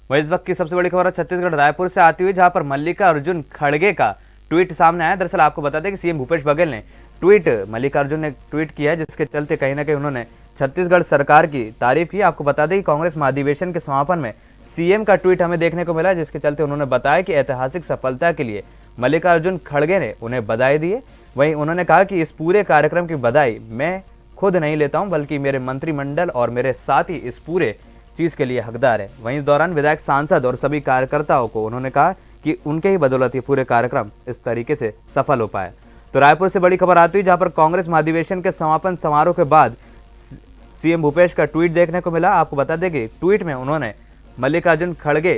वही इस वक्त की सबसे बड़ी खबर छत्तीसगढ़ रायपुर से आती हुई, जहां पर मल्लिकार्जुन खड़गे का ट्वीट सामने आया। दरअसल आपको बता दें कि सीएम भूपेश बघेल ने मल्लिकार्जुन ने ट्वीट किया है, जिसके चलते कहीं ना कहीं उन्होंने छत्तीसगढ़ सरकार की तारीफ की। आपको बता दें कि कांग्रेस महाधिवेशन के समापन में सीएम का ट्वीट हमें देखने को मिला, जिसके चलते उन्होंने बताया कि ऐतिहासिक सफलता के लिए मल्लिकार्जुन खड़गे ने उन्हें बधाई दी है। वहीं उन्होंने कहा कि इस पूरे कार्यक्रम की बधाई मैं खुद नहीं लेता हूं, बल्कि मेरे मंत्रिमंडल और मेरे साथी इस पूरे चीज के लिए हकदार है। वहीं इस दौरान विधायक, सांसद और सभी कार्यकर्ताओं को उन्होंने कहा कि उनके ही बदौलत ये पूरे कार्यक्रम इस तरीके से सफल हो पाए। तो रायपुर से बड़ी खबर आती हुई, जहां पर कांग्रेस महाधिवेशन के समापन समारोह के बाद सीएम भूपेश का ट्वीट देखने को मिला। आपको बता दें कि ट्वीट में उन्होंने मल्लिकार्जुन खड़गे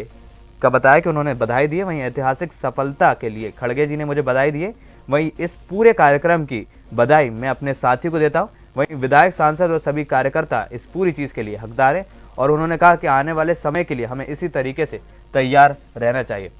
का बताया कि उन्होंने बधाई दी है। वहीं ऐतिहासिक सफलता के लिए खड़गे जी ने मुझे बधाई दी है। वहीं इस पूरे कार्यक्रम की बधाई मैं अपने साथी को देता हूं। वहीं विधायक, सांसद और सभी कार्यकर्ता इस पूरी चीज के लिए हकदार है। और उन्होंने कहा कि आने वाले समय के लिए हमें इसी तरीके से तैयार रहना चाहिए।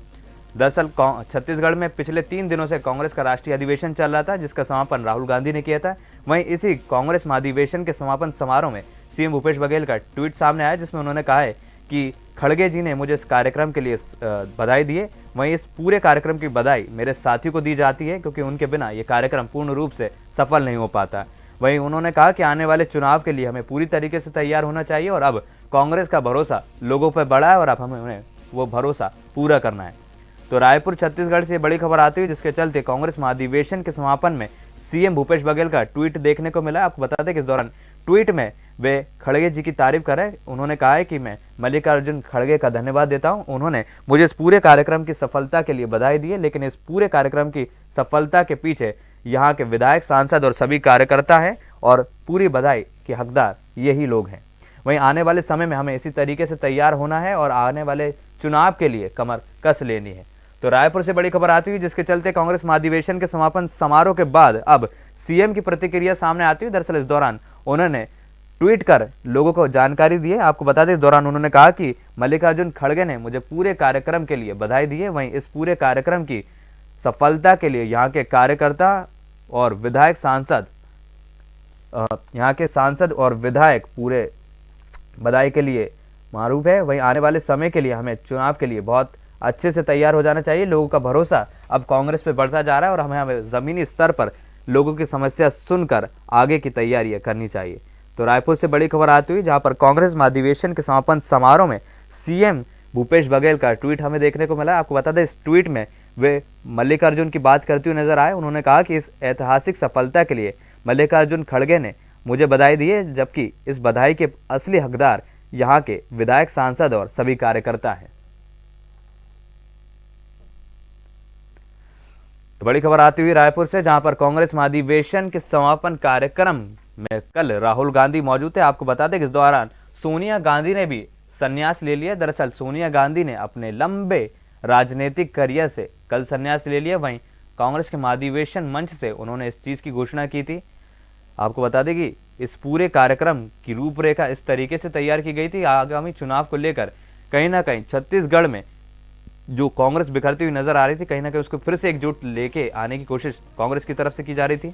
दरअसल छत्तीसगढ़ में पिछले 3 दिनों से कांग्रेस का राष्ट्रीय अधिवेशन चल रहा था, जिसका समापन राहुल गांधी ने किया था। वहीं इसी कांग्रेस महाधिवेशन के समापन समारोह में सीएम भूपेश बघेल का ट्वीट सामने आया, जिसमें उन्होंने कहा है कि खड़गे जी ने मुझे इस कार्यक्रम के लिए बधाई दी है। वहीं इस पूरे कार्यक्रम की बधाई मेरे साथी को दी जाती है, क्योंकि उनके बिना ये कार्यक्रम पूर्ण रूप से सफल नहीं हो पाता। वहीं उन्होंने कहा कि आने वाले चुनाव के लिए हमें पूरी तरीके से तैयार होना चाहिए और अब कांग्रेस का भरोसा लोगों पर बढ़ा है और अब हमें उन्हें वो भरोसा पूरा करना है। तो रायपुर छत्तीसगढ़ से बड़ी खबर आती हुई, जिसके चलते कांग्रेस महाधिवेशन के समापन में सीएम भूपेश बघेल का ट्वीट देखने को मिला। आपको बता दें कि इस दौरान ट्वीट में वे खड़गे जी की तारीफ कर रहे हैं। उन्होंने कहा है कि मैं मल्लिकार्जुन खड़गे का धन्यवाद देता हूं, उन्होंने मुझे इस पूरे कार्यक्रम की सफलता के लिए बधाई दी है। लेकिन इस पूरे कार्यक्रम की सफलता के पीछे यहाँ के विधायक, सांसद और सभी कार्यकर्ता हैं और पूरी बधाई के हकदार यही लोग हैं। वहीं आने वाले समय में हमें इसी तरीके से तैयार होना है और आने वाले चुनाव के लिए कमर कस लेनी है। तो रायपुर से बड़ी खबर आती हुई, जिसके चलते कांग्रेस महाधिवेशन के समापन समारोह के बाद अब सीएम की प्रतिक्रिया सामने आती हुई। दरअसल इस दौरान उन्होंने ट्वीट कर लोगों को जानकारी दी है। आपको बता दें, इस दौरान उन्होंने कहा कि मल्लिकार्जुन खड़गे ने मुझे पूरे कार्यक्रम के लिए बधाई दी है। वहीं इस पूरे कार्यक्रम की सफलता के लिए यहाँ के कार्यकर्ता और विधायक, सांसद और विधायक पूरे बधाई के लिए मारूफ है। वहीं आने वाले समय के लिए हमें चुनाव के लिए बहुत अच्छे से तैयार हो जाना चाहिए। लोगों का भरोसा अब कांग्रेस पे बढ़ता जा रहा है और हमें जमीनी स्तर पर लोगों की समस्या सुनकर आगे की तैयारियां करनी चाहिए। तो रायपुर से बड़ी खबर आती हुई, जहां पर कांग्रेस महाधिवेशन के समापन समारोह में सीएम भूपेश बघेल का ट्वीट हमें देखने को मिला। आपको बता दें, इस ट्वीट में वे मल्लिकार्जुन की बात करते हुए नजर आए। उन्होंने कहा कि इस ऐतिहासिक सफलता के लिए मल्लिकार्जुन खड़गे ने मुझे बधाई दी है, जबकि इस बधाई के असली हकदार यहाँ के विधायक, सांसद और सभी कार्यकर्ता हैं। तो बड़ी खबर आती हुई रायपुर से, जहां पर कांग्रेस महाधिवेशन के समापन कार्यक्रम में कल राहुल गांधी मौजूद थे। आपको बता दें कि इस दौरान सोनिया गांधी ने भी संन्यास ले लिया। दरअसल सोनिया गांधी ने अपने लंबे राजनीतिक करियर से कल संन्यास ले लिया। वहीं कांग्रेस के महाधिवेशन मंच से उन्होंने इस चीज की घोषणा की थी। आपको बता दें कि इस पूरे कार्यक्रम की रूपरेखा इस तरीके से तैयार की गई थी, आगामी चुनाव को लेकर कहीं ना कहीं छत्तीसगढ़ में जो कांग्रेस बिखरती हुई नजर आ रही थी, कहीं ना कहीं उसको फिर से एकजुट लेके आने की कोशिश कांग्रेस की तरफ से की जा रही थी।